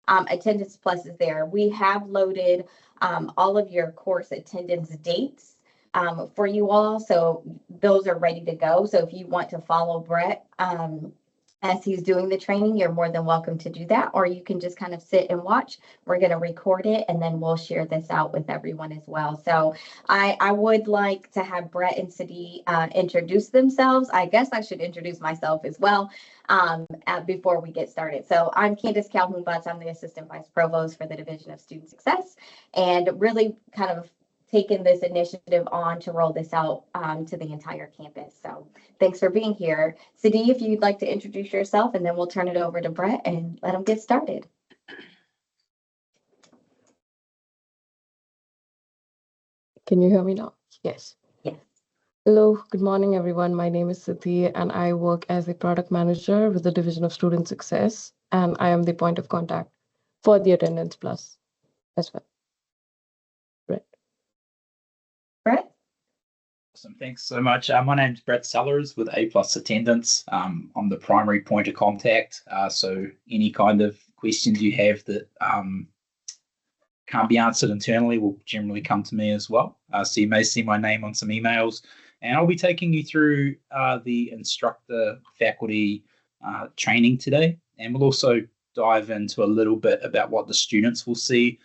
Attendance Plus is there. We have loaded all of your course attendance dates for you all. So those are ready to go. So if you want to follow Brett as he's doing the training, you're more than welcome to do that, or you can just kind of sit and watch. We're going to record it and then we'll share this out with everyone as well. So I would like to have Brett and Sadi introduce themselves. I guess I should introduce myself as well before we get started. So I'm Candace Calhoun-Butts. I'm the Assistant Vice Provost for the Division of Student Success, and really kind of taken this initiative on to roll this out to the entire campus. So thanks for being here. Sadi, if you'd like to introduce yourself, and then we'll turn it over to Brett and let him get started. Can you hear me now? Yes. Yes. Hello, good morning, everyone. My name is Sati, and I work as a product manager with the Division of Student Success, and I am the point of contact for the Attendance Plus as well. Brett? Awesome, thanks so much. My name's Brett Sellers with aPlus Attendance. I'm the primary point of contact, so any kind of questions you have that can't be answered internally will generally come to me as well. So you may see my name on some emails, and I'll be taking you through the instructor faculty training today, and we'll also dive into a little bit about what the students will see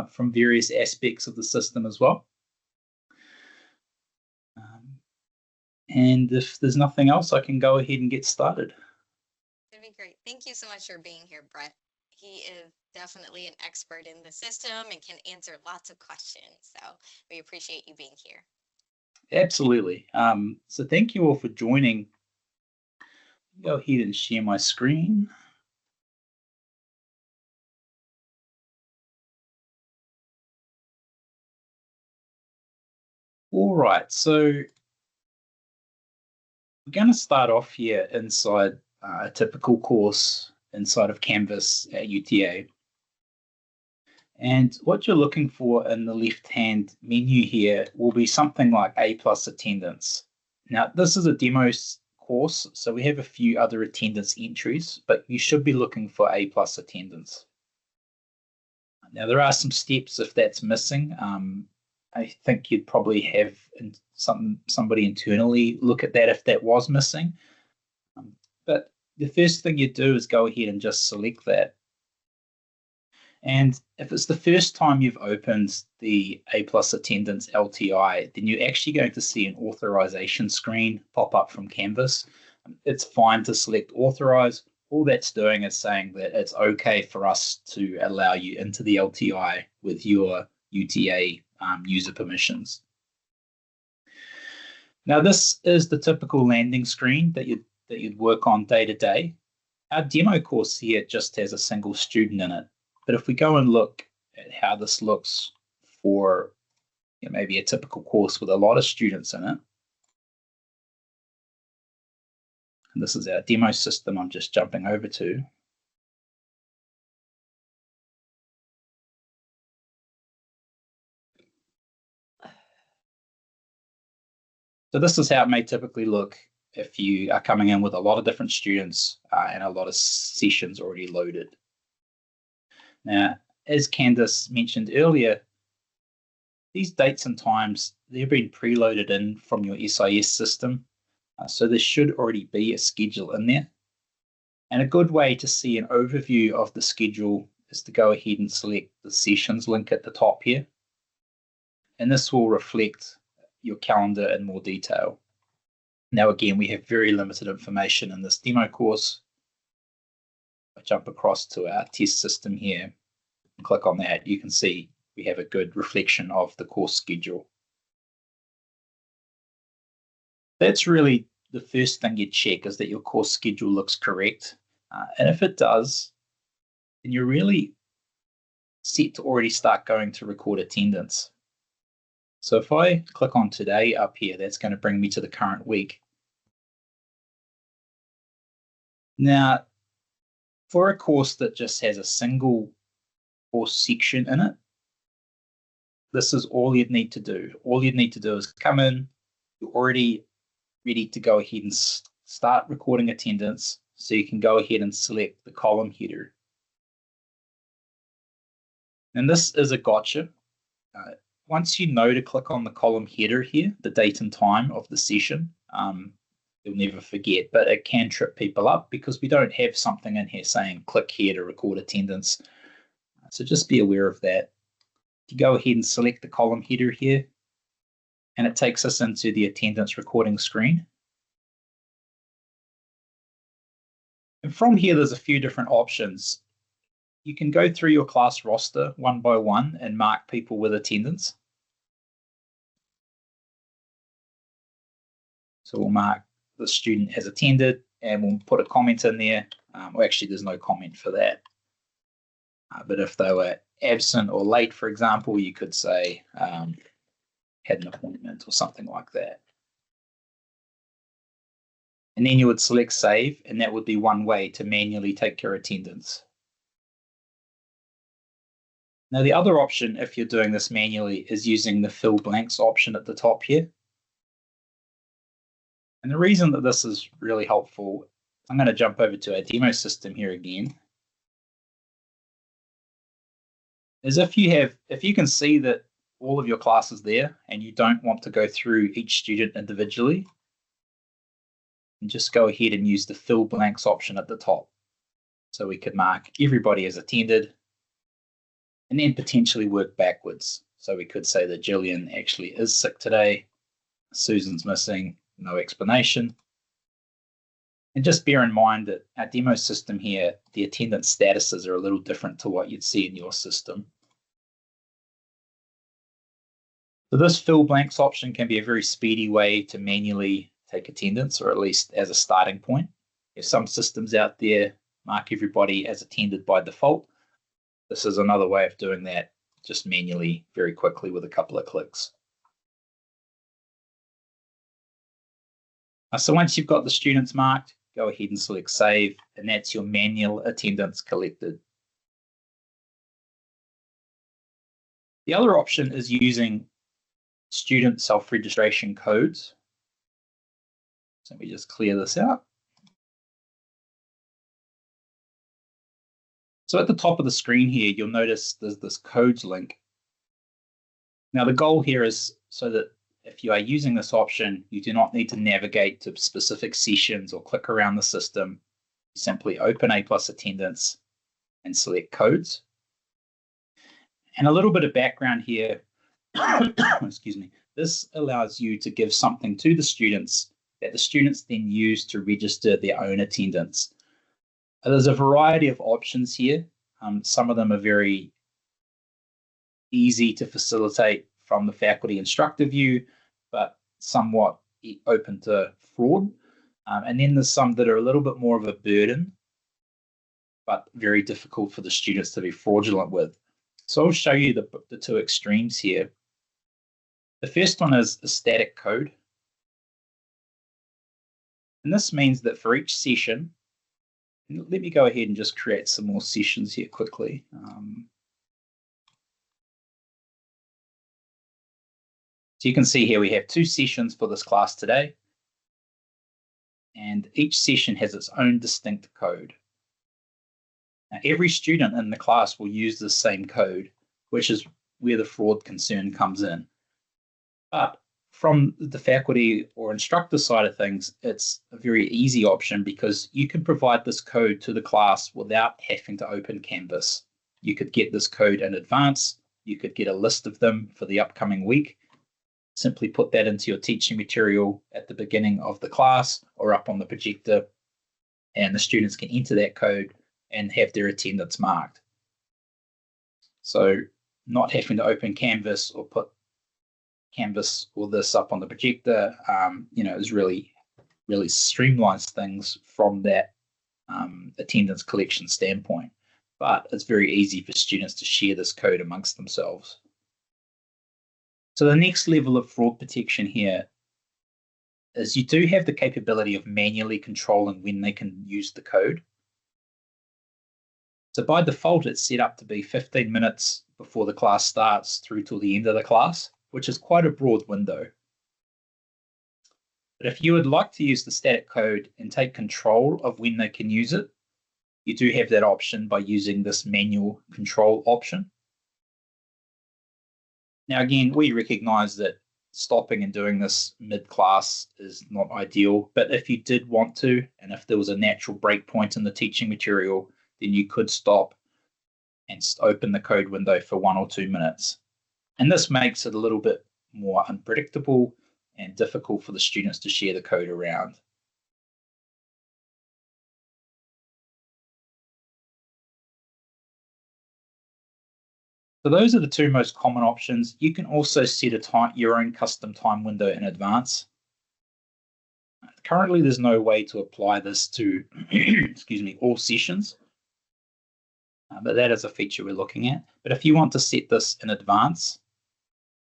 from various aspects of the system as well. And if there's nothing else, I can go ahead and get started. That'd be great. Thank you so much for being here, Brett. He is definitely an expert in the system and can answer lots of questions. So we appreciate you being here. Absolutely. So thank you all for joining. Go ahead and share my screen. All right, so we're going to start off here inside a typical course inside of Canvas at UTA. And what you're looking for in the left-hand menu here will be something like aPlus Attendance. Now, this is a demo course, so we have a few other attendance entries, but you should be looking for aPlus Attendance. Now, there are some steps if that's missing. I think you'd probably have somebody internally look at that if that was missing. But the first thing you do is go ahead and just select that. And if it's the first time you've opened the aPlus Attendance LTI, then you're actually going to see an authorization screen pop up from Canvas. It's fine to select authorize. All that's doing is saying that it's okay for us to allow you into the LTI with your UTA user permissions. Now, this is the typical landing screen that you'd work on day to day. Our demo course here just has a single student in it. But if we go and look at how this looks for maybe a typical course with a lot of students in it, and this is our demo system I'm just jumping over to. So this is how it may typically look if you are coming in with a lot of different students and a lot of sessions already loaded. Now, as Candace mentioned earlier, these dates and times, they've been preloaded in from your SIS system. So there should already be a schedule in there. And a good way to see an overview of the schedule is to go ahead and select the sessions link at the top here. And this will reflect your calendar in more detail. Now, again, we have very limited information in this demo course. I jump across to our test system here and click on that. You can see we have a good reflection of the course schedule. That's really the first thing you check, is that your course schedule looks correct. And if it does, then you're really set to already start going to record attendance. So if I click on today up here, that's going to bring me to the current week. Now, for a course that just has a single course section in it, this is all you'd need to do. All you'd need to do is come in, you're already ready to go ahead and start recording attendance, so you can go ahead and select the column header. And this is a gotcha. Once you know to click on the column header here, the date and time of the session, you'll never forget, but it can trip people up because we don't have something in here saying click here to record attendance. So just be aware of that. You go ahead and select the column header here, and it takes us into the attendance recording screen. And from here, there's a few different options. You can go through your class roster one by one and mark people with attendance. So we'll mark the student has attended and we'll put a comment in there. Well, actually, there's no comment for that. But if they were absent or late, for example, you could say had an appointment or something like that. And then you would select save, and that would be one way to manually take your attendance. Now, the other option, if you're doing this manually, is using the fill blanks option at the top here. And the reason that this is really helpful, I'm going to jump over to our demo system here again, is if you can see that all of your class is there and you don't want to go through each student individually, and just go ahead and use the fill blanks option at the top. So we could mark everybody as attended and then potentially work backwards. So we could say that Jillian actually is sick today, Susan's missing, no explanation. And just bear in mind that our demo system here, the attendance statuses are a little different to what you'd see in your system. So this fill blanks option can be a very speedy way to manually take attendance, or at least as a starting point. If some systems out there mark everybody as attended by default, this is another way of doing that just manually, very quickly with a couple of clicks. So once you've got the students marked, go ahead and select save, and that's your manual attendance collected. The other option is using student self-registration codes. So let me just clear this out. So at the top of the screen here, you'll notice there's this codes link. Now the goal here is so that if you are using this option, you do not need to navigate to specific sessions or click around the system. You simply open aPlus Attendance and select codes. And a little bit of background here, excuse me, this allows you to give something to the students that the students then use to register their own attendance. There's a variety of options here. Some of them are very easy to facilitate from the faculty instructor view, but somewhat open to fraud. And then there's some that are a little bit more of a burden, but very difficult for the students to be fraudulent with. So I'll show you the two extremes here. The first one is a static code. And this means that for each session, let me go ahead and just create some more sessions here quickly. So you can see here we have 2 sessions for this class today, and each session has its own distinct code. Now, every student in the class will use the same code, which is where the fraud concern comes in. But from the faculty or instructor side of things, it's a very easy option because you can provide this code to the class without having to open Canvas. You could get this code in advance. You could get a list of them for the upcoming week. Simply put that into your teaching material at the beginning of the class or up on the projector, and the students can enter that code and have their attendance marked. So not having to open Canvas or put Canvas or this up on the projector, is really streamlines things from that attendance collection standpoint. But it's very easy for students to share this code amongst themselves. So the next level of fraud protection here is you do have the capability of manually controlling when they can use the code. So by default, it's set up to be 15 minutes before the class starts through till the end of the class, which is quite a broad window. But if you would like to use the static code and take control of when they can use it, you do have that option by using this manual control option. Now, again, we recognize that stopping and doing this mid-class is not ideal, but if you did want to, and if there was a natural break point in the teaching material, then you could stop and open the code window for 1 or 2 minutes. And this makes it a little bit more unpredictable and difficult for the students to share the code around. So those are the two most common options. You can also set your own custom time window in advance. Currently, there's no way to apply this to excuse me, all sessions, but that is a feature we're looking at. But if you want to set this in advance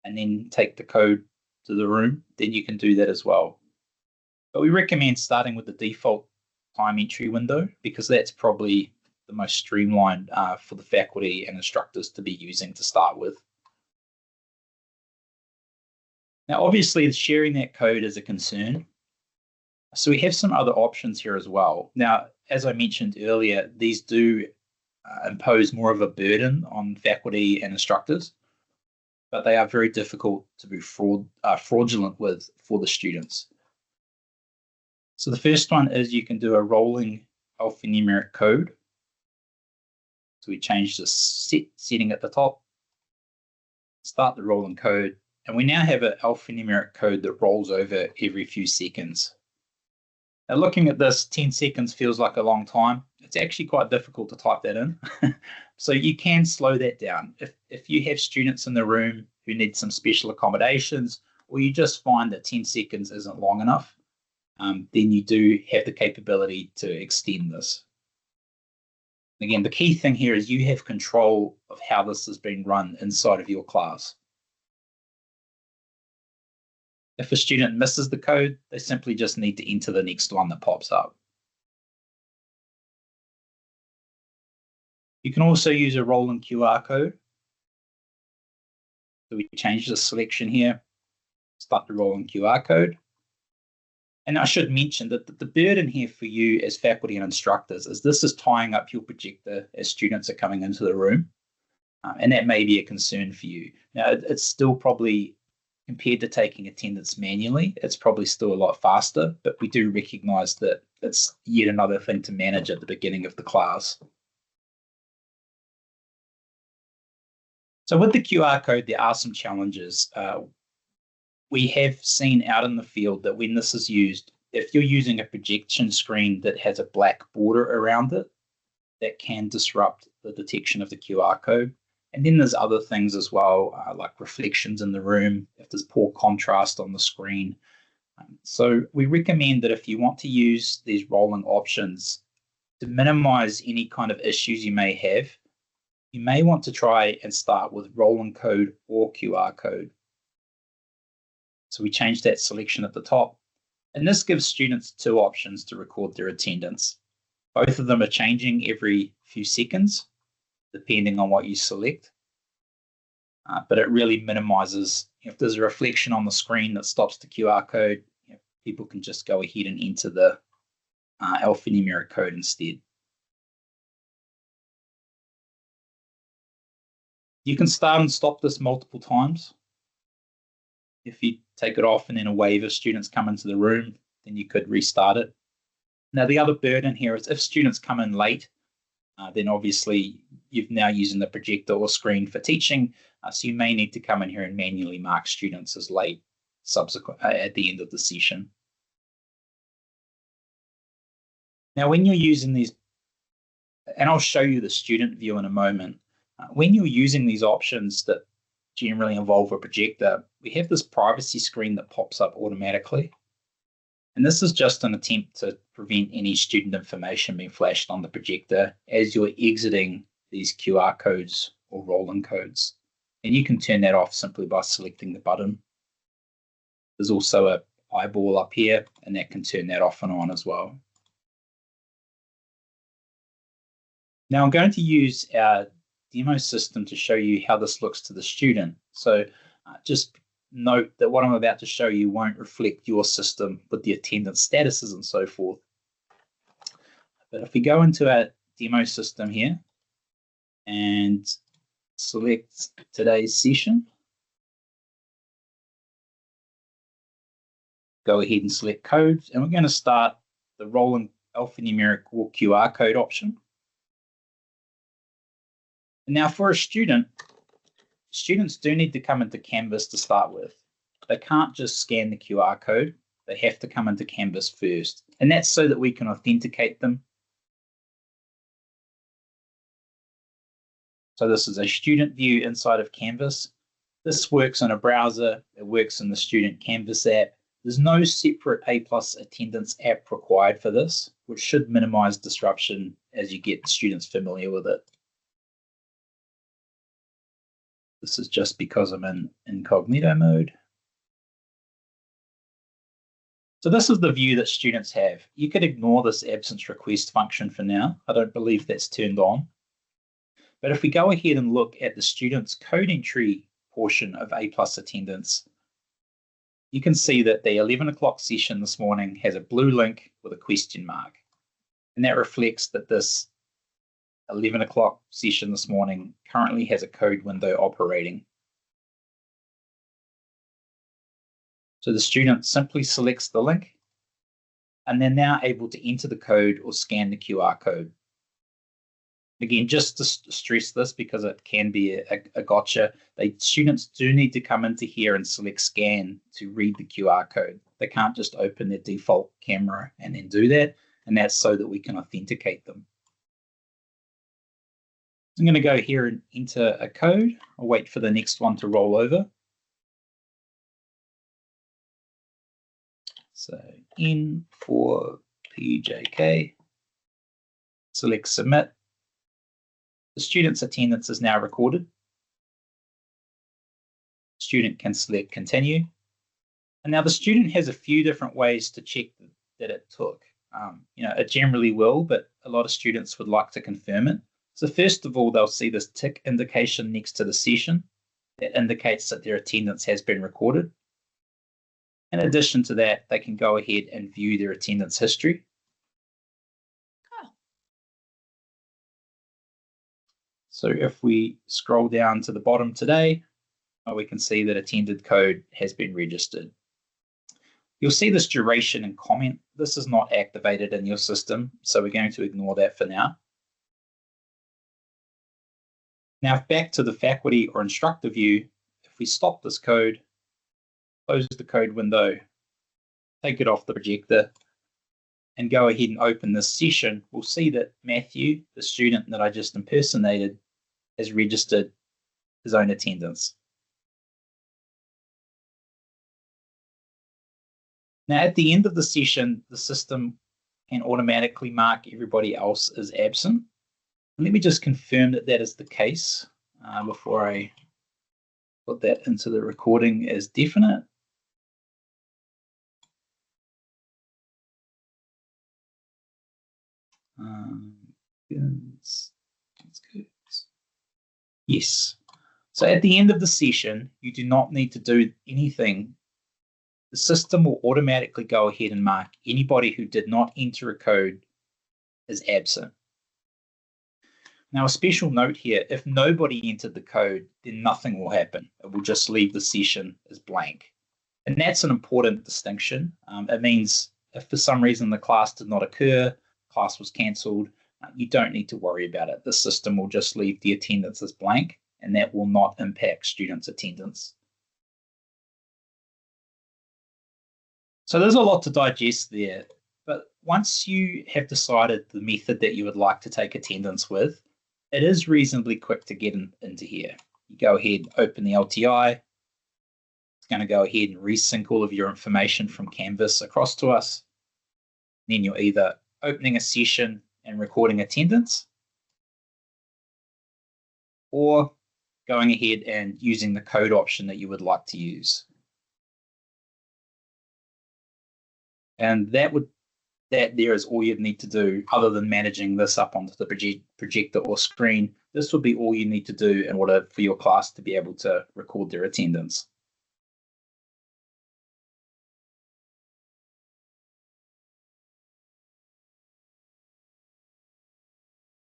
and then take the code to the room, then you can do that as well. But we recommend starting with the default time entry window because that's probably the most streamlined for the faculty and instructors to be using to start with. Now, obviously, sharing that code is a concern. So we have some other options here as well. Now, as I mentioned earlier, these do impose more of a burden on faculty and instructors, but they are very difficult to be fraudulent with for the students. So the first one is you can do a rolling alphanumeric code. So we change the setting at the top, start the rolling code, and we now have an alphanumeric code that rolls over every few seconds. Now looking at this, 10 seconds feels like a long time. It's actually quite difficult to type that in. So you can slow that down. If you have students in the room who need some special accommodations, or you just find that 10 seconds isn't long enough, then you do have the capability to extend this. Again, the key thing here is you have control of how this is being run inside of your class. If a student misses the code, they simply just need to enter the next one that pops up. You can also use a rolling QR code. So we change the selection here, start the rolling QR code. And I should mention that the burden here for you as faculty and instructors is this is tying up your projector as students are coming into the room. And that may be a concern for you. Now, it's still probably, compared to taking attendance manually, it's probably still a lot faster, but we do recognize that it's yet another thing to manage at the beginning of the class. So with the QR code, there are some challenges. We have seen out in the field that when this is used, if you're using a projection screen that has a black border around it, that can disrupt the detection of the QR code. And then there's other things as well, like reflections in the room, if there's poor contrast on the screen. So we recommend that if you want to use these rolling options to minimize any kind of issues you may have, you may want to try and start with rolling code or QR code. So we change that selection at the top. And this gives students two options to record their attendance. Both of them are changing every few seconds, depending on what you select. But it really minimizes, if there's a reflection on the screen that stops the QR code, people can just go ahead and enter the alphanumeric code instead. You can start and stop this multiple times. If you take it off and then a wave of students come into the room, then you could restart it. Now, the other burden here is if students come in late, then obviously you've now using the projector or screen for teaching, so you may need to come in here and manually mark students as late at the end of the session. Now, when you're using these, and I'll show you the student view in a moment, when you're using these options that generally involve a projector, we have this privacy screen that pops up automatically. And this is just an attempt to prevent any student information being flashed on the projector as you're exiting these QR codes or rolling codes. And you can turn that off simply by selecting the button. There's also an eyeball up here, and that can turn that off and on as well. Now I'm going to use our demo system to show you how this looks to the student. So just note that what I'm about to show you won't reflect your system with the attendance statuses and so forth. But if we go into our demo system here and select today's session, go ahead and select codes, and we're going to start the rolling alphanumeric or QR code option. Now for a student, students do need to come into Canvas to start with. They can't just scan the QR code. They have to come into Canvas first. And that's so that we can authenticate them. So this is a student view inside of Canvas. This works in a browser. It works in the student Canvas app. There's no separate aPlus attendance app required for this, which should minimize disruption as you get students familiar with it. This is just because I'm in incognito mode. So this is the view that students have. You could ignore this absence request function for now. I don't believe that's turned on. But if we go ahead and look at the students' code entry portion of aPlus attendance, you can see that the 11 o'clock session this morning has a blue link with a question mark. And that reflects that this 11 o'clock session this morning currently has a code window operating. So the student simply selects the link, and they're now able to enter the code or scan the QR code. Again, just to stress this because it can be a gotcha, students do need to come into here and select scan to read the QR code. They can't just open their default camera and then do that, and that's so that we can authenticate them. I'm going to go here and enter a code. I'll wait for the next one to roll over. So N for PJK, select submit. The student's attendance is now recorded. Student can select continue. And now the student has a few different ways to check that it took. It generally will, but a lot of students would like to confirm it. So first of all, they'll see this tick indication next to the session that indicates that their attendance has been recorded. In addition to that, they can go ahead and view their attendance history. So if we scroll down to the bottom today, we can see that attended code has been registered. You'll see this duration and comment. This is not activated in your system, so we're going to ignore that for now. Now back to the faculty or instructor view, if we stop this code, close the code window, take it off the projector, and go ahead and open this session, we'll see that Matthew, the student that I just impersonated, has registered his own attendance. Now at the end of the session, the system can automatically mark everybody else as absent. Let me just confirm that that is the case before I put that into the recording as definite. Yes. So at the end of the session, you do not need to do anything. The system will automatically go ahead and mark anybody who did not enter a code as absent. Now, a special note here, if nobody entered the code, then nothing will happen. It will just leave the session as blank. And that's an important distinction. It means if for some reason the class did not occur, class was cancelled, you don't need to worry about it. The system will just leave the attendance as blank, and that will not impact students' attendance. So there's a lot to digest there, but once you have decided the method that you would like to take attendance with, it is reasonably quick to get into here. You go ahead and open the LTI. It's going to go ahead and resync all of your information from Canvas across to us. Then you're either opening a session and recording attendance, or going ahead and using the code option that you would like to use. And that there is all you'd need to do other than managing this up onto the projector or screen. This would be all you need to do in order for your class to be able to record their attendance.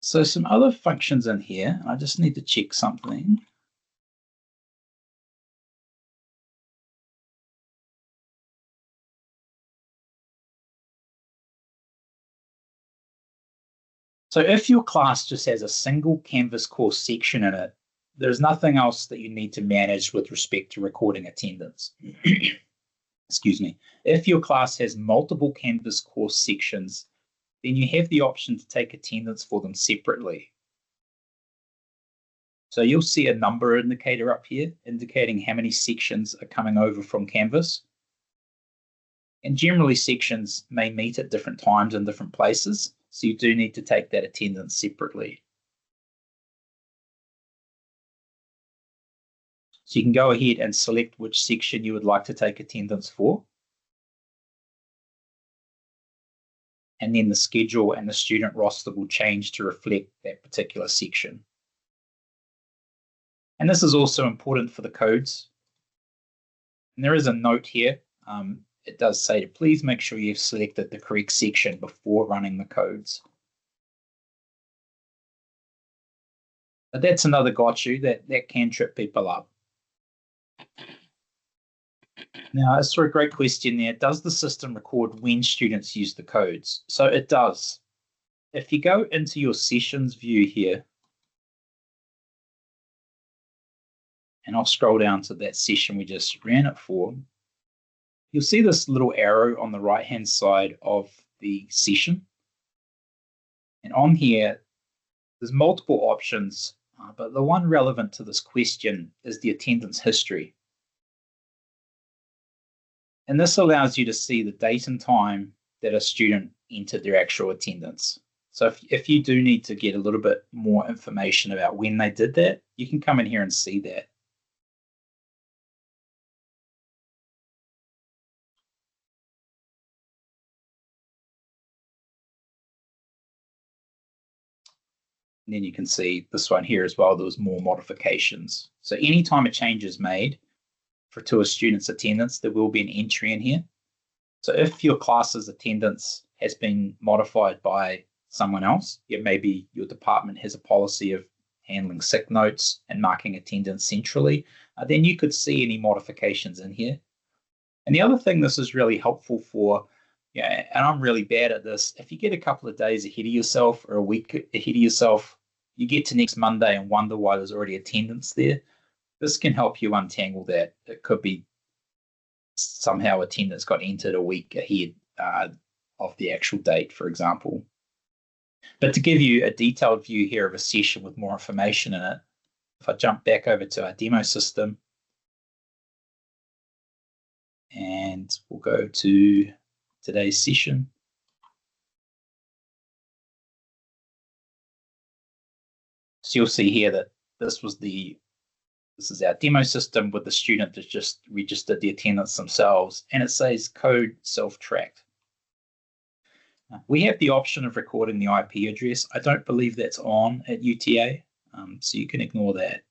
So some other functions in here, I just need to check something. So if your class just has a single Canvas course section in it, there's nothing else that you need to manage with respect to recording attendance. Excuse me. If your class has multiple Canvas course sections, then you have the option to take attendance for them separately. So you'll see a number indicator up here indicating how many sections are coming over from Canvas. And generally sections may meet at different times in different places, so you do need to take that attendance separately. So you can go ahead and select which section you would like to take attendance for. And then the schedule and the student roster will change to reflect that particular section. And this is also important for the codes. And there is a note here. It does say to please make sure you've selected the correct section before running the codes. But that's another gotcha that can trip people up. Now, as for a great question there, does the system record when students use the codes? So it does. If you go into your sessions view here, and I'll scroll down to that session we just ran it for, you'll see this little arrow on the right-hand side of the session. And on here, there's multiple options, but the one relevant to this question is the attendance history. And this allows you to see the date and time that a student entered their actual attendance. So if you do need to get a little bit more information about when they did that, you can come in here and see that. And then you can see this one here as well, there was more modifications. So anytime a change is made to a student's attendance, there will be an entry in here. So if your class's attendance has been modified by someone else, maybe your department has a policy of handling sick notes and marking attendance centrally, then you could see any modifications in here. And the other thing this is really helpful for, and I'm really bad at this, if you get a couple of days ahead of yourself or a week ahead of yourself, you get to next Monday and wonder why there's already attendance there. This can help you untangle that. It could be somehow attendance got entered a week ahead of the actual date, for example. But to give you a detailed view here of a session with more information in it, if I jump back over to our demo system, and we'll go to today's session. So you'll see here that this is our demo system with the student that just registered the attendance themselves, and it says code self-tracked. We have the option of recording the IP address. I don't believe that's on at UTA, so you can ignore that.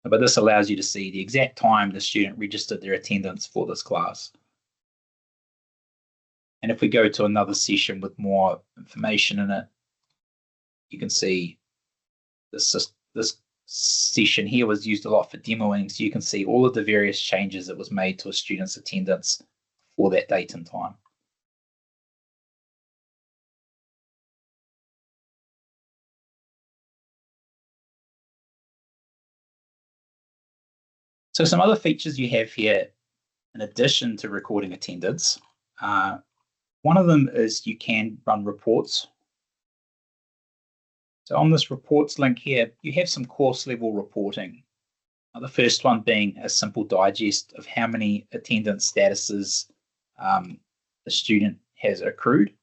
But this allows you to see the exact time the student registered their attendance for this class. And if we go to another session with more information in it, you can see this session here was used a lot for demoing, so you can see all of the various changes that was made to a student's attendance for that date and time. So some other features you have here, in addition to recording attendance, one of them is you can run reports. So on this reports link here, you have some course level reporting. The first one being a simple digest of how many attendance statuses the student has accrued.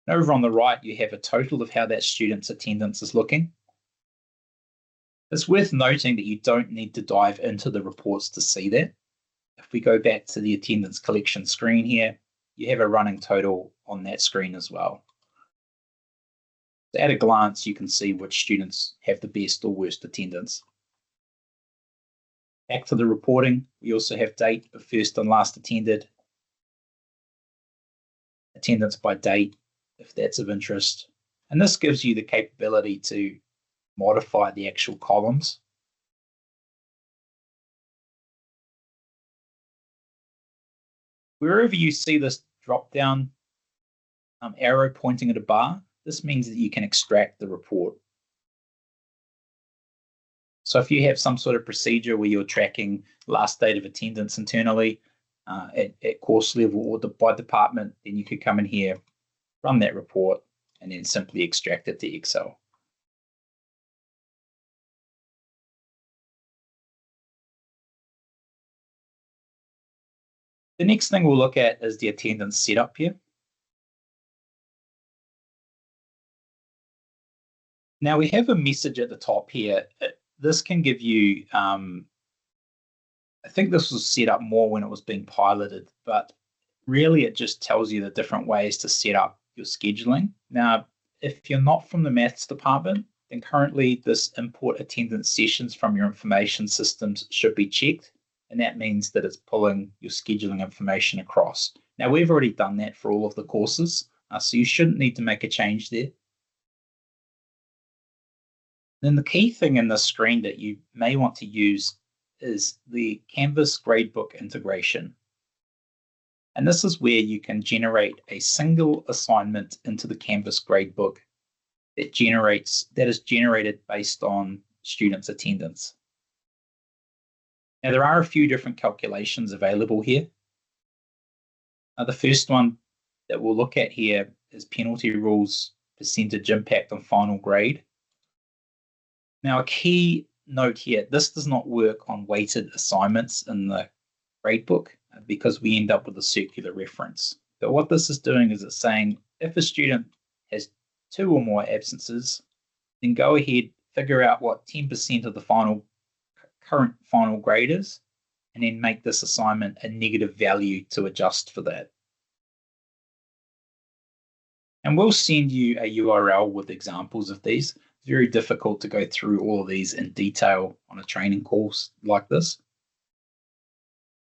And over on the right, you have a total of how that student's attendance is looking. It's worth noting that you don't need to dive into the reports to see that. If we go back to the attendance collection screen here, you have a running total on that screen as well. So at a glance, you can see which students have the best or worst attendance. Back to the reporting, we also have date of first and last attended, attendance by date, if that's of interest. And this gives you the capability to modify the actual columns. Wherever you see this drop down arrow pointing at a bar, this means that you can extract the report. So if you have some sort of procedure where you're tracking last date of attendance internally at course level or by department, then you could come in here, run that report, and then simply extract it to Excel. The next thing we'll look at is the attendance setup here. Now we have a message at the top here. This can give you, I think this was set up more when it was being piloted, but really it just tells you the different ways to set up your scheduling. Now, if you're not from the maths department, then currently this import attendance sessions from your information systems should be checked. And that means that it's pulling your scheduling information across. Now, we've already done that for all of the courses, so you shouldn't need to make a change there. Then the key thing in this screen that you may want to use is the Canvas gradebook integration. And this is where you can generate a single assignment into the Canvas gradebook that is generated based on students' attendance. Now, there are a few different calculations available here. The first one that we'll look at here is penalty rules percentage impact on final grade. Now, a key note here, this does not work on weighted assignments in the gradebook because we end up with a circular reference. But what this is doing is it's saying if a student has 2 or more absences, then go ahead, figure out what 10% of the current final grade is, and then make this assignment a negative value to adjust for that. And we'll send you a URL with examples of these. It's very difficult to go through all of these in detail on a training course like this.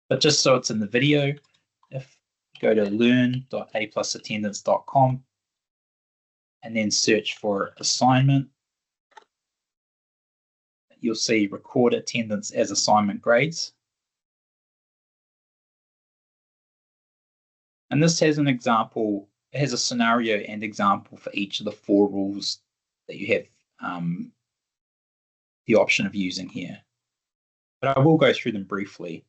But just so it's in the video, if you go to learn.aplusattendance.com and then search for assignment, you'll see record attendance as assignment grades. And this has an example, it has a scenario and example for each of the 4 rules that you have the option of using here. But I will go through them briefly.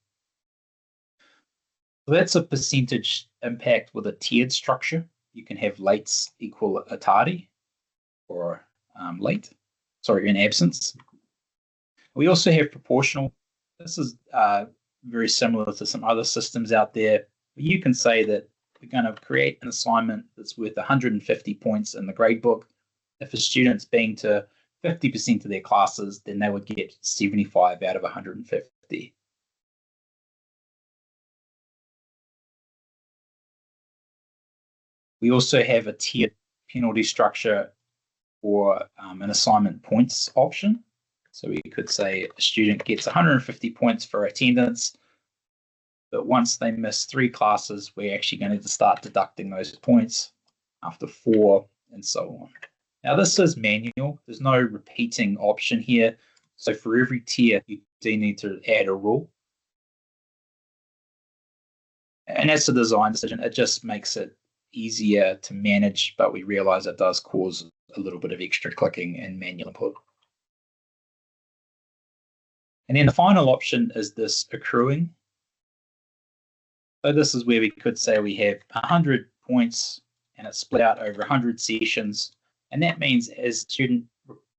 So that's a percentage impact with a tiered structure. You can have lates equal a tardy or an absence. We also have proportional. This is very similar to some other systems out there. You can say that we're going to create an assignment that's worth 150 points in the gradebook. If a student's been to 50% of their classes, then they would get 75 out of 150. We also have a tiered penalty structure for an assignment points option. So we could say a student gets 150 points for attendance, but once they miss 3 classes, we're actually going to start deducting those points after 4 and so on. Now this is manual. There's no repeating option here. So for every tier, you do need to add a rule. And that's a design decision. It just makes it easier to manage, but we realize it does cause a little bit of extra clicking and manual input. And then the final option is this accruing. So this is where we could say we have 100 points and it's split out over 100 sessions. And that means as a student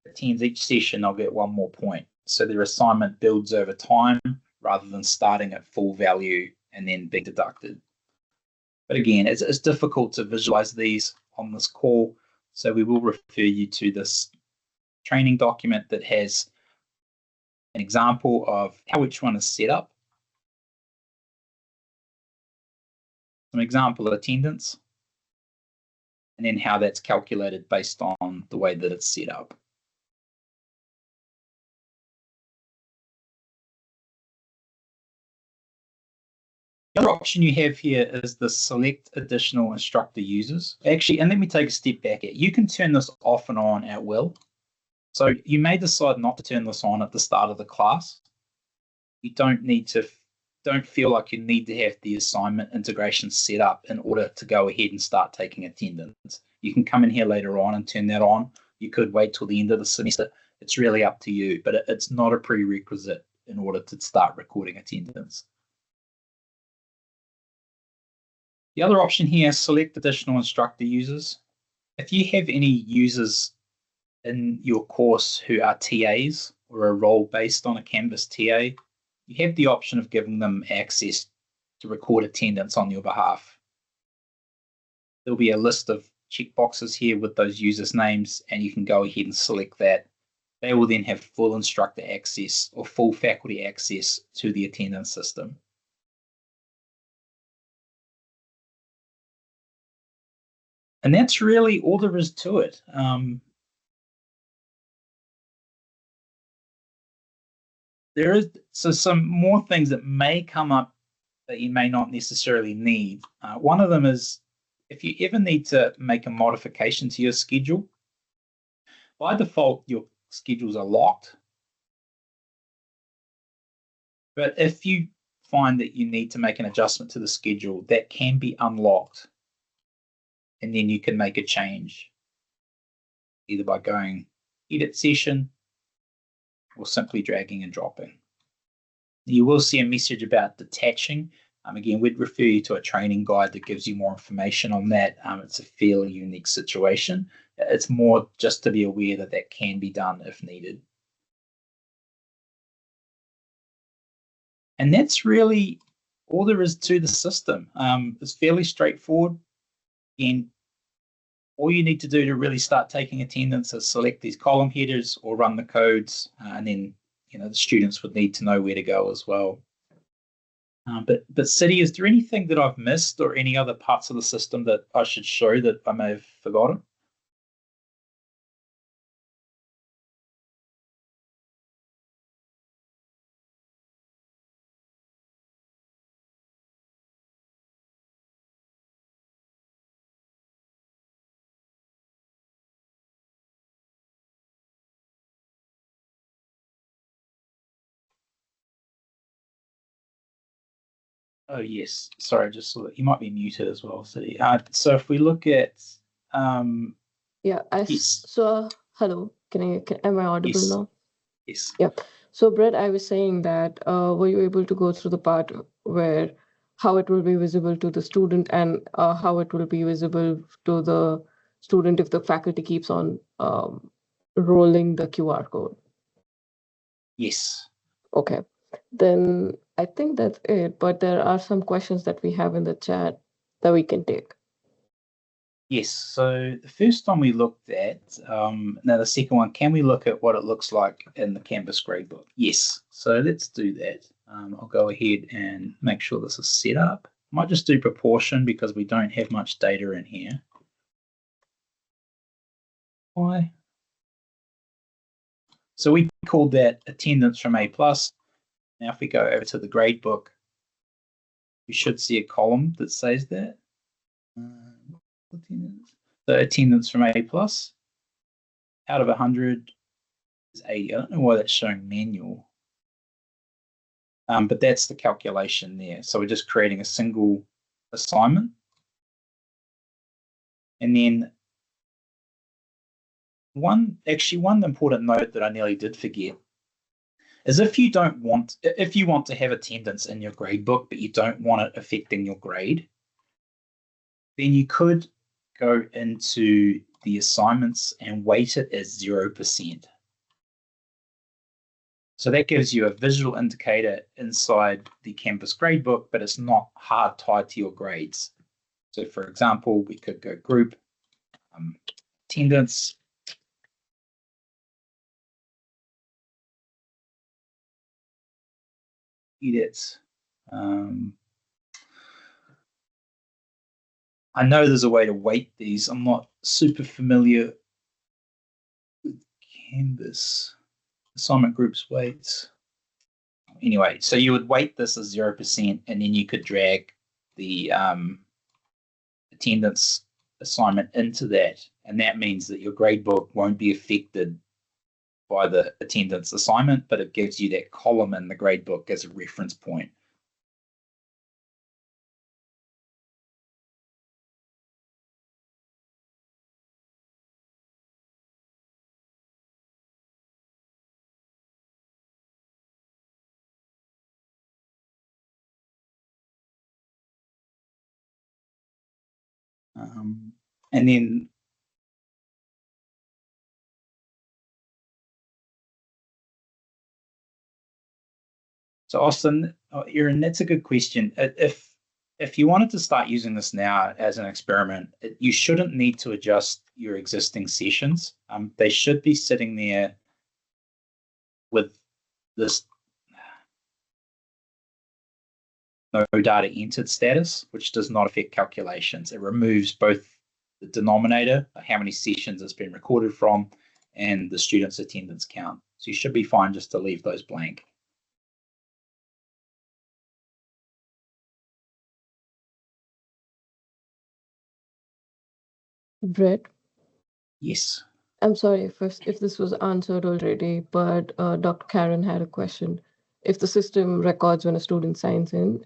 attends each session, they'll get 1 more point. So their assignment builds over time rather than starting at full value and then being deducted. But again, it's difficult to visualize these on this call. So we will refer you to this training document that has an example of how each one is set up. Some example of attendance, and then how that's calculated based on the way that it's set up. The other option you have here is the select additional instructor users. Actually, and let me take a step back here. You can turn this off and on at will. So you may decide not to turn this on at the start of the class. You don't need to don't feel like you need to have the assignment integration set up in order to go ahead and start taking attendance. You can come in here later on and turn that on. You could wait till the end of the semester. It's really up to you, but it's not a prerequisite in order to start recording attendance. The other option here is select additional instructor users. If you have any users in your course who are TAs or a role based on a Canvas TA, you have the option of giving them access to record attendance on your behalf. There'll be a list of checkboxes here with those users' names, and you can go ahead and select that. They will then have full instructor access or full faculty access to the attendance system. And that's really all there is to it. There is some more things that may come up that you may not necessarily need. One of them is if you ever need to make a modification to your schedule, by default, your schedules are locked. But if you find that you need to make an adjustment to the schedule, that can be unlocked. And then you can make a change, either by going edit session or simply dragging and dropping. You will see a message about detaching. Again, we'd refer you to a training guide that gives you more information on that. It's a fairly unique situation. It's more just to be aware that that can be done if needed. And that's really all there is to the system. It's fairly straightforward. Again, all you need to do to really start taking attendance is select these column headers or run the codes, and then the students would need to know where to go as well. But City, is there anything that I've missed or any other parts of the system that I should show that I may have forgotten? Oh, yes. Sorry, just saw that you might be muted as well, City. So if we look at Yeah, yes. so hello, am I audible Yes. now? Yes. Yeah. So Brett, I was saying that were you able to go through the part where how it will be visible to the student and how it will be visible to the student if the faculty keeps on rolling the QR code? Yes. Okay, then I think that's it, but there are some questions that we have in the chat that we can take. Yes. So the first one we looked at, now the second one, can we look at what it looks like in the Canvas gradebook? Yes. So let's do that. I'll go ahead and make sure this is set up. Might just do proportion because we don't have much data in here. Why? So we called that attendance from aPlus. Now if we go over to the gradebook, you should see a column that says that. The attendance from aPlus out of 100 is 80. I don't know why that's showing manual. But that's the calculation there. So we're just creating a single assignment. And then one important note that I nearly did forget is if you want to have attendance in your gradebook, but you don't want it affecting your grade, then you could go into the assignments and weight it as 0%. So that gives you a visual indicator inside the Canvas gradebook, but it's not hard tied to your grades. So for example, we could go group attendance. Edit. I know there's a way to weight these. I'm not super familiar with Canvas assignment groups weights. Anyway, so you would weight this as 0%, and then you could drag the attendance assignment into that, and that means that your gradebook won't be affected by the attendance assignment, but it gives you that column in the gradebook as a reference point. And then so Austin, Erin, that's a good question. If you wanted to start using this now as an experiment, you shouldn't need to adjust your existing sessions. They should be sitting there with this no data entered status, which does not affect calculations. It removes both the denominator, how many sessions it's been recorded from, and the student's attendance count. So you should be fine just to leave those blank. Brett, Yes. I'm sorry if this was answered already, but Dr. Karen had a question. If the system records when a student signs in.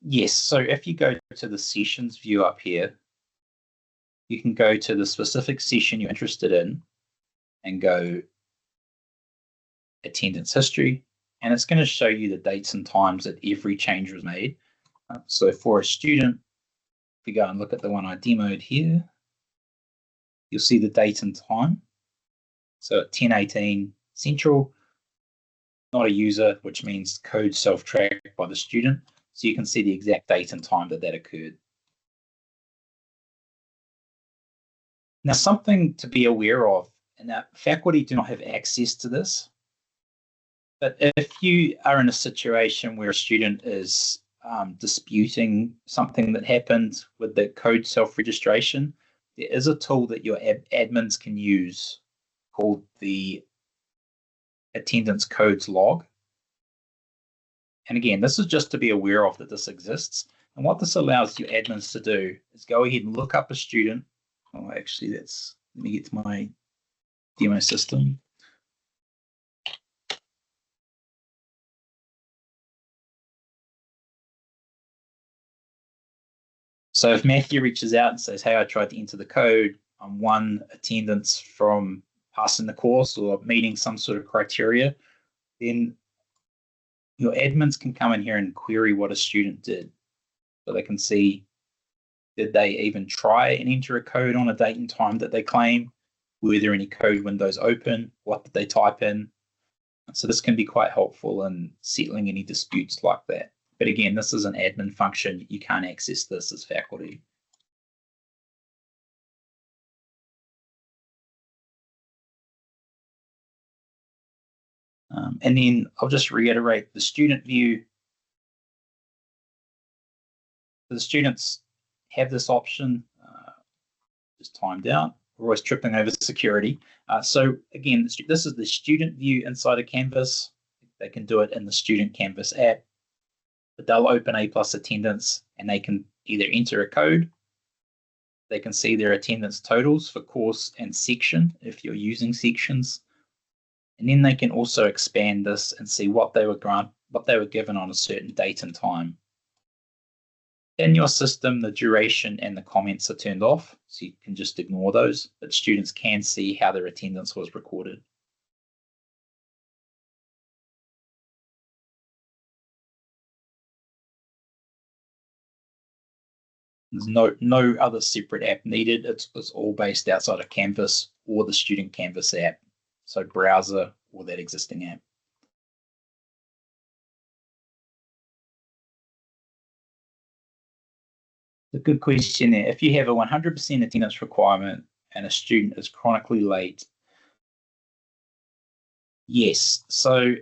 Yes, so if you go to the sessions view up here, you can go to the specific session you're interested in and go attendance history, and it's going to show you the dates and times that every change was made. So for a student, if we go and look at the one I demoed here, you'll see the date and time. So at 10:18 Central, not a user, which means code self-tracked by the student. So you can see the exact date and time that occurred. Now, something to be aware of, and that faculty do not have access to this, but if you are in a situation where a student is disputing something that happened with the code self-registration, there is a tool that your admins can use called the attendance codes log. And again, this is just to be aware of that this exists. And what this allows your admins to do is go ahead and look up a student. Oh, actually, let me get to my demo system. So if Matthew reaches out and says, hey, I tried to enter the code, I'm one attendance from passing the course or meeting some sort of criteria, then your admins can come in here and query what a student did. So they can see, did they even try and enter a code on a date and time that they claim? Were there any code windows open? What did they type in? So this can be quite helpful in settling any disputes like that. But again, this is an admin function. You can't access this as faculty. And then I'll just reiterate the student view. The students have this option, just timed out. We're always tripping over security. So again, this is the student view inside of Canvas. They can do it in the Student Canvas app. But they'll open aPlus attendance and they can either enter a code. They can see their attendance totals for course and section if you're using sections. And then they can also expand this and see what they were given on a certain date and time. In your system, the duration and the comments are turned off, so you can just ignore those, but students can see how their attendance was recorded. There's no other separate app needed. It's all based outside of Canvas or the Student Canvas app, so browser or that existing app. A good question there. If you have a 100% attendance requirement and a student is chronically late, yes. So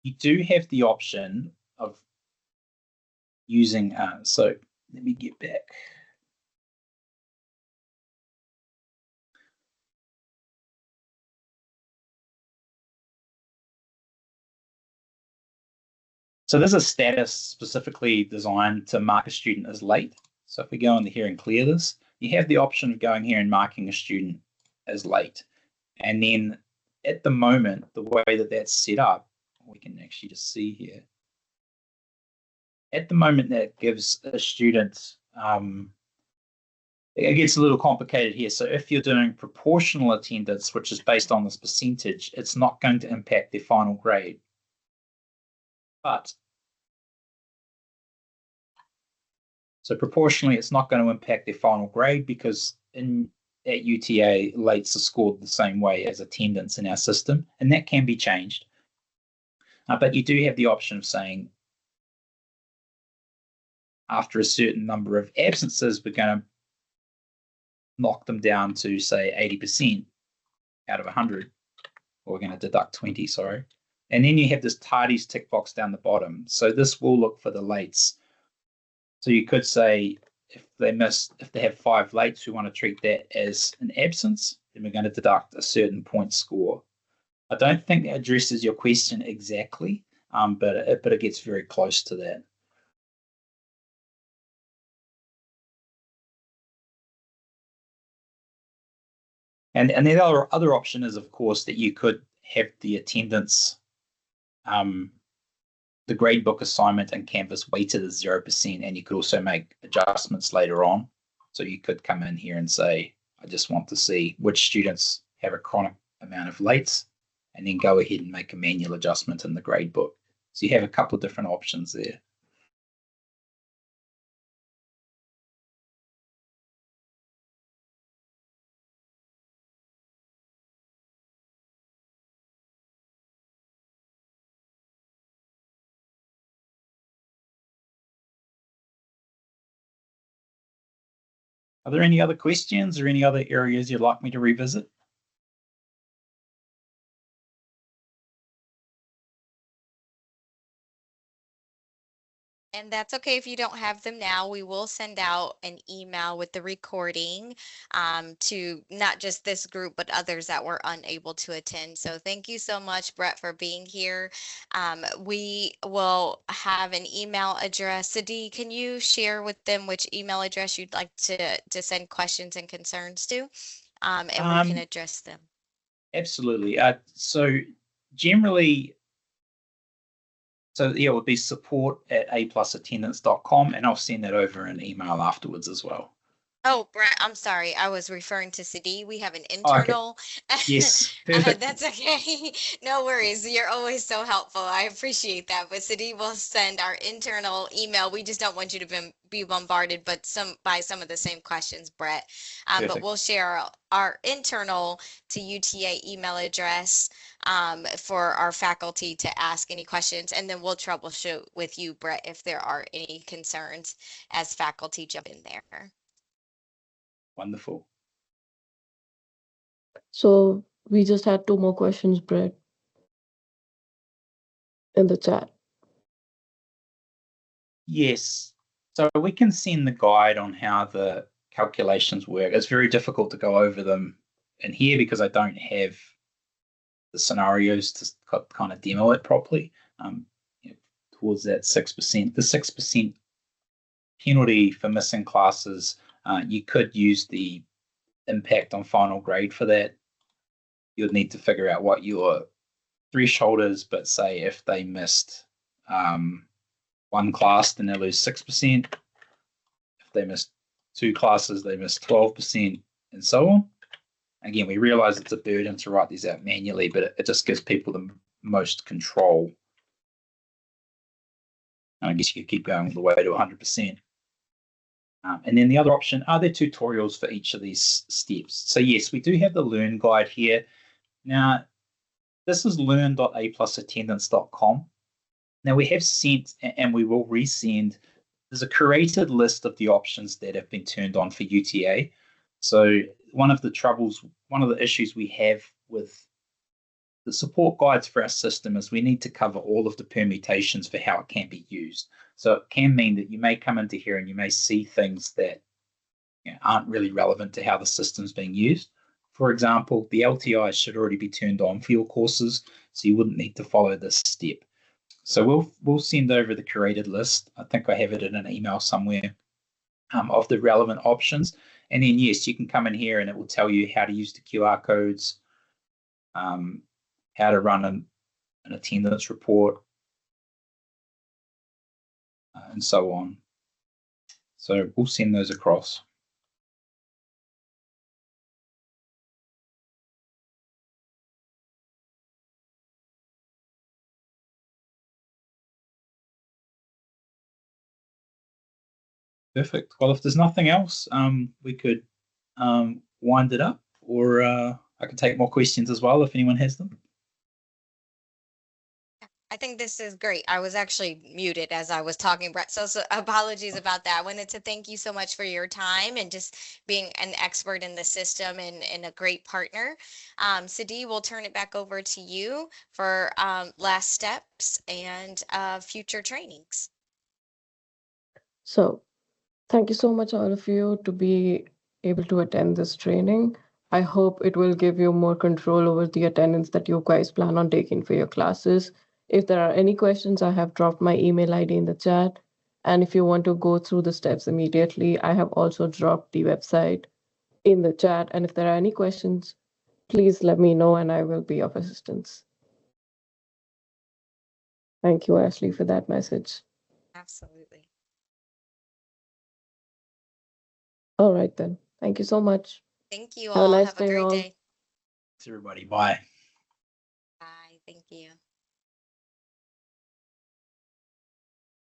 you do have the option of using, so let me get back. So there's a status specifically designed to mark a student as late. So if we go into here and clear this, you have the option of going here and marking a student as late. And then at the moment, the way that that's set up, we can actually just see here. At the moment, that gives a student, it gets a little complicated here. So if you're doing proportional attendance, which is based on this percentage, it's not going to impact their final grade. But So proportionally, it's not going to impact their final grade because at UTA, lates are scored the same way as attendance in our system, and that can be changed. But you do have the option of saying, after a certain number of absences, we're going to knock them down to, say, 80% out of 100, or we're going to deduct 20, sorry. And then you have this tardies tick box down the bottom. So this will look for the lates. So you could say, if they have 5 lates, we want to treat that as an absence, then we're going to deduct a certain point score. I don't think that addresses your question exactly, but it gets very close to that. And the other option is, of course, that you could have the attendance, the gradebook assignment and Canvas weighted as 0%, and you could also make adjustments later on. So you could come in here and say, I just want to see which students have a chronic amount of lates, and then go ahead and make a manual adjustment in the gradebook. So you have a couple of different options there. Are there any other questions or any other areas you'd like me to revisit? And that's okay if you don't have them now. We will send out an email with the recording to not just this group, but others that were unable to attend. So thank you so much, Brett, for being here. We will have an email address. Sadi, can you share with them which email address you'd like to send questions and concerns to? And we can address them. Absolutely. So generally, it would be support@aplusattendance.com, and I'll send that over an email afterwards as well. Oh, Brett, I'm sorry. I was referring to Sadi. We have an Okay. internal. Yes, perfect. That's okay. No worries. You're always so helpful. I appreciate that. But Sadi will send our internal email. We just don't want you to be bombarded by some of the same questions, Brett. But Perfect. we'll share our internal to UTA email address for our faculty to ask any questions, and then we'll troubleshoot with you, Brett, if there are any concerns as faculty jump in there. Wonderful. So we just had 2 more questions, Brett, in the chat. Yes. So we can send the guide on how the calculations work. It's very difficult to go over them in here because I don't have the scenarios to kind of demo it properly. Towards that 6%. The 6% penalty for missing classes, you could use the impact on final grade for that. You'd need to figure out what your threshold is, but say if they missed 1 class, then they lose 6%. If they missed 2 classes, they miss 12%, and so on. Again, we realize it's a burden to write these out manually, but it just gives people the most control. And I guess you could keep going all the way to 100%. And then the other option, are there tutorials for each of these steps? So yes, we do have the Learn guide here. Now, this is learn.aplusattendance.com. Now we have sent, and we will resend, there's a curated list of the options that have been turned on for UTA. So one of the issues we have with the support guides for our system is we need to cover all of the permutations for how it can be used. So it can mean that you may come into here and you may see things that aren't really relevant to how the system's being used. For example, the LTIs should already be turned on for your courses, so you wouldn't need to follow this step. So we'll send over the curated list. I think I have it in an email somewhere of the relevant options. And then, yes, you can come in here and it will tell you how to use the QR codes, how to run an attendance report, and so on. So we'll send those across. Perfect. Well, if there's nothing else, we could wind it up, or I can take more questions as well if anyone has them. I think this is great. I was actually muted as I was talking, Brett. So apologies about that. I wanted to thank you so much for your time and just being an expert in the system and a great partner. Sadi, we'll turn it back over to you for last steps and future trainings. So thank you so much, all of you, to be able to attend this training. I hope it will give you more control over the attendance that you guys plan on taking for your classes. If there are any questions, I have dropped my email ID in the chat. And if you want to go through the steps immediately, I have also dropped the website in the chat. And if there are any questions, please let me know and I will be of assistance. Thank you, Ashley, for that message. Absolutely. All right, then. Thank you so much. Thank you Have a all. nice Have a day, great all. day. Thanks, everybody. Bye. Bye. Thank you.